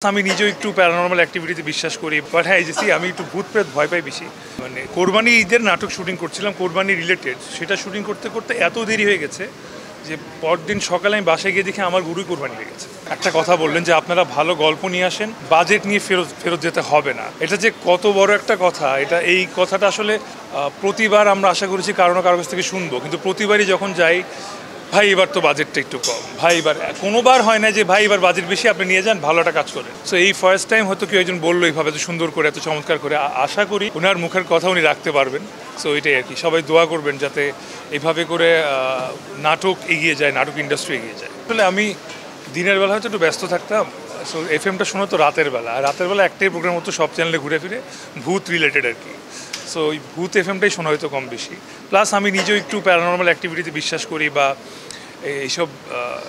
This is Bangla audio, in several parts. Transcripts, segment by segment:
আমি নিজেও একটু প্যারানর্মাল অ্যাক্টিভিটিতে বিশ্বাস করি, বাট হ্যাঁ এই যে আমি একটু ভূত প্রেত ভয় পাই বেশি। মানে কোরবানি ঈদের নাটক শুটিং করছিলাম, কোরবানি রিলেটেড, সেটা শুটিং করতে করতে এত দেরি হয়ে গেছে যে পরদিন সকালে আমি বাসায় গিয়ে দেখি আমার গুরুই কোরবানি হয়ে গেছে। একটা কথা বললেন যে আপনারা ভালো গল্প নিয়ে আসেন, বাজেট নিয়ে ফেরত যেতে হবে না, এটা যে কত বড় একটা কথা। এই কথাটা আসলে প্রতিবার আমরা আশা করেছি কারো না কারো কাছ থেকে শুনবো, কিন্তু প্রতিবারই যখন যাই, ভাই এবার তো বাজেটটা একটু কম, ভাই এবার কোনোবার হয় না যে ভাই এবার বাজেট বেশি, আপনি নিয়ে যান, ভালো একটা কাজ করেন। সো এই ফার্স্ট টাইম হয়তো কেউ একজন বললো এইভাবে এত সুন্দর করে, এত চমৎকার করে। আশা করি ওনার মুখের কথা উনি রাখতে পারবেন। সো এটাই আর কি, সবাই দোয়া করবেন যাতে এইভাবে করে নাটক এগিয়ে যায়, নাটক ইন্ডাস্ট্রি এগিয়ে যায়। আসলে আমি দিনের বেলা হয়তো একটু ব্যস্ত থাকতাম, সো এফএমটা শোনো তো রাতের বেলা, আর রাতের বেলা একটাই প্রোগ্রাম হতো সব চ্যানেলে ঘুরে ফিরে, ভূত রিলেটেড আর কি। সো ওই ভূত এফএমটাই শোনা হয়তো কম বেশি। প্লাস আমি নিজেও একটু প্যারানর্মাল অ্যাক্টিভিটিতে বিশ্বাস করি, বা এইসব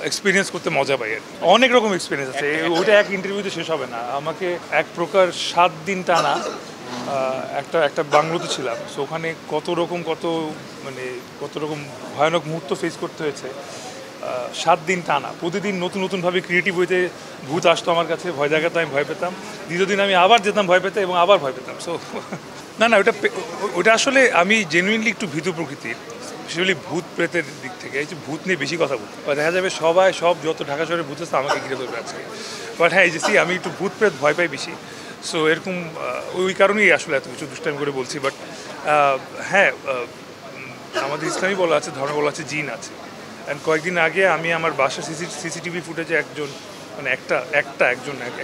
এক্সপিরিয়েন্স করতে মজা পাই আর কি। অনেক রকম এক্সপিরিয়েন্স আছে, ওইটা এক ইন্টারভিউতে শেষ হবে না। আমাকে এক প্রকার 7 দিন টানা একটা বাংলোতে ছিলাম, সো ওখানে কত রকম ভয়ানক মুহূর্ত ফেস করতে হয়েছে। 7 দিন টানা প্রতিদিন নতুন নতুনভাবে ক্রিয়েটিভ হইতে ভূত আসতো আমার কাছে, ভয় দেখাতো, আমি ভয় পেতাম। দ্বিতীয় দিন আমি আবার যেতাম ভয় পেতে, এবং আবার ভয় পেতাম। সো না ওটা আসলে আমি জেনুইনলি একটু ভীতু প্রকৃতির, স্পেশালি ভূত প্রেতের দিক থেকে। এই যে ভূত নিয়ে বেশি কথা বলতে দেখা যাবে সব যত ঢাকা শহরে ভূত আছে আমাকে ঘিরে ধরবে আজকে। বাট হ্যাঁ এই যে আমি একটু ভূত প্রেত ভয় পাই বেশি। সো এরকম ওই কারণেই আসলে এত কিছু দুষ্টামি করে বলছি। বাট হ্যাঁ, আমাদের ইসলামী বলা আছে, ধর্ম বলা আছে, জিন আছে। অ্যান্ড কয়েকদিন আগে আমি আমার বাসার সিসিটিভি ফুটেজে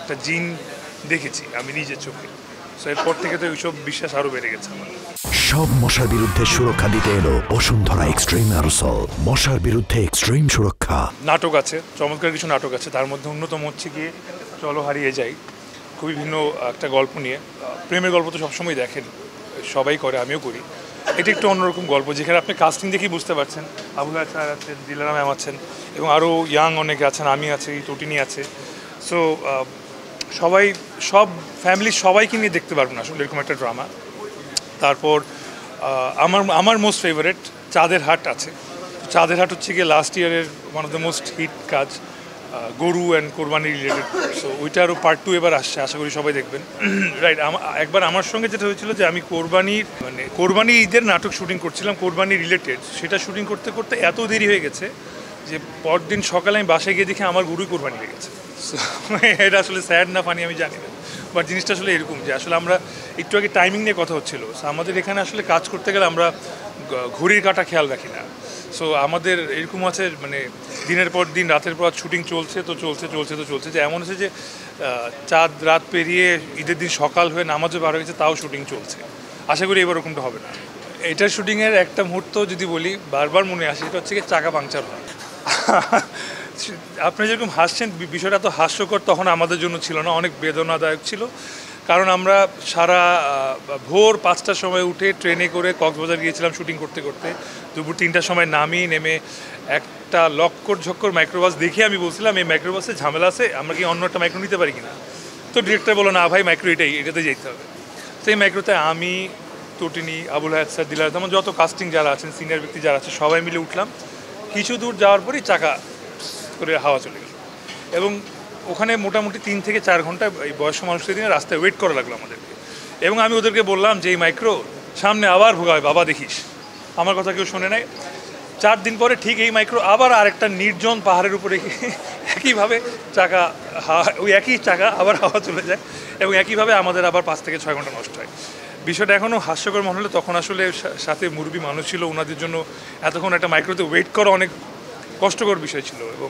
একটা জিন দেখেছি আমি নিজের চোখে। সো এরপর থেকে তো ওইসব বিশ্বাস আরও বেড়ে গেছে আমার। সব মশার বিরুদ্ধে সুরক্ষা দিতে এলো বসুন্ধরা এক্সট্রিম অ্যারোসল, মশার বিরুদ্ধে এক্সট্রিম সুরক্ষা। নাটক আছে, চমৎকার কিছু নাটক আছে, তার মধ্যে অন্যতম হচ্ছে গিয়ে চলো হারিয়ে যাই, খুবই ভিন্ন একটা গল্প নিয়ে। প্রেমের গল্প তো সবসময় দেখেন, সবাই করে, আমিও করি। এটা একটু অন্যরকম গল্প, যেখানে আপনি কাস্টিং দেখেই বুঝতে পারছেন, আবুল হায়াত স্যার আছেন, দিলারা ম্যাম আছেন, এবং আরও ইয়াং অনেকে আছেন, আমি আছি, তটিনী আছে। সো সব ফ্যামিলির সবাইকে নিয়ে দেখতে পারবেন আসলে এরকম একটা ড্রামা। তারপর আমার মোস্ট ফেভারেট চাঁদের হাট আছে। চাঁদের হাট হচ্ছে গিয়ে লাস্ট ইয়ারের one of the most hit কাজ, গরু অ্যান্ড কোরবানি রিলেটেড। সো ওইটারও পার্ট 2 এবার আসছে, আশা করি সবাই দেখবেন। রাইট, একবার আমার সঙ্গে যেটা হয়েছিল যে আমি কোরবানি ঈদের নাটক শুটিং করছিলাম, কোরবানি রিলেটেড, সেটা শুটিং করতে করতে এত দেরি হয়ে গেছে যে পরদিন সকালে আমি বাসায় গিয়ে দেখি আমার গুরুই কোরবানি হয়ে গেছে। সো এটা আসলে স্যাড না ফানি আমি জানি না, বাট জিনিসটা আসলে এরকম যে আসলে আমরা একটু আগে টাইমিং নিয়ে কথা হচ্ছিল। সো আমাদের এখানে আসলে কাজ করতে গেলে আমরা ঘড়ির কাঁটা খেয়াল রাখি না। সো আমাদের এরকম আছে, মানে দিনের পর দিন রাতের পর শুটিং চলছে, যে এমন হচ্ছে যে চাঁদ রাত পেরিয়ে ঈদের দিন সকাল হয়ে নামাজও বার হয়ে গেছে, তাও শুটিং চলছে। আশা করি এবার ওরকমটা হবে না। এটার শুটিংয়ের একটা মুহূর্ত যদি বলি, বারবার মনে আসে, এটা হচ্ছে কি চাকা পাংচার হয়। আপনি যেরকম হাসছেন, বিষয়টা তো হাস্যকর তখন আমাদের জন্য ছিল না, অনেক বেদনাদায়ক ছিল। কারণ আমরা সারা ভোর 5টার সময় উঠে ট্রেনে করে কক্সবাজার গিয়েছিলাম শুটিং করতে করতে, দুপুর 3টার সময় নেমে একটা লক্কর ঝক্কর মাইক্রোবাস দেখে আমি বলছিলাম এই মাইক্রোবাসে ঝামেলা আছে, আমরা কি অন্য একটা মাইক্রো নিতে পারি কিনা। তো ডিরেক্টর বলো না ভাই, মাইক্রো এটাতে যেতে হবে। তো এই মাইক্রোতে আমি, তটিনী, আবুল হায়াত স্যার, দিলার, তেমন যত কাস্টিং যারা আছেন, সিনিয়র ব্যক্তি যারা আছে, সবাই মিলে উঠলাম। কিছু দূর যাওয়ার পরই চাকা করে হাওয়া চলে গেল, এবং ওখানে মোটামুটি 3 থেকে 4 ঘন্টা এই বয়স্ক মানুষদের দিনে রাস্তায় ওয়েট করা লাগলো আমাদেরকে। এবং আমি ওদেরকে বললাম যে এই মাইক্রো সামনে আবার ভোগাবে, বাবা দেখিস। আমার কথা কেউ শোনে নাই। 4 দিন পরে ঠিক এই মাইক্রো আবার আরেকটা নির্জন পাহাড়ের উপরে একইভাবে ওই একই চাকা আবার হাওয়া চলে যায়, এবং একইভাবে আমাদের আবার 5 থেকে 6 ঘন্টা নষ্ট হয়। বিষয়টা এখনও হাস্যকর মনে হলে তখন আসলে সাথে মুরব্বী মানুষ ছিল, ওনাদের জন্য এতক্ষণ একটা মাইক্রোতে ওয়েট করা অনেক কষ্টকর বিষয় ছিল। এবং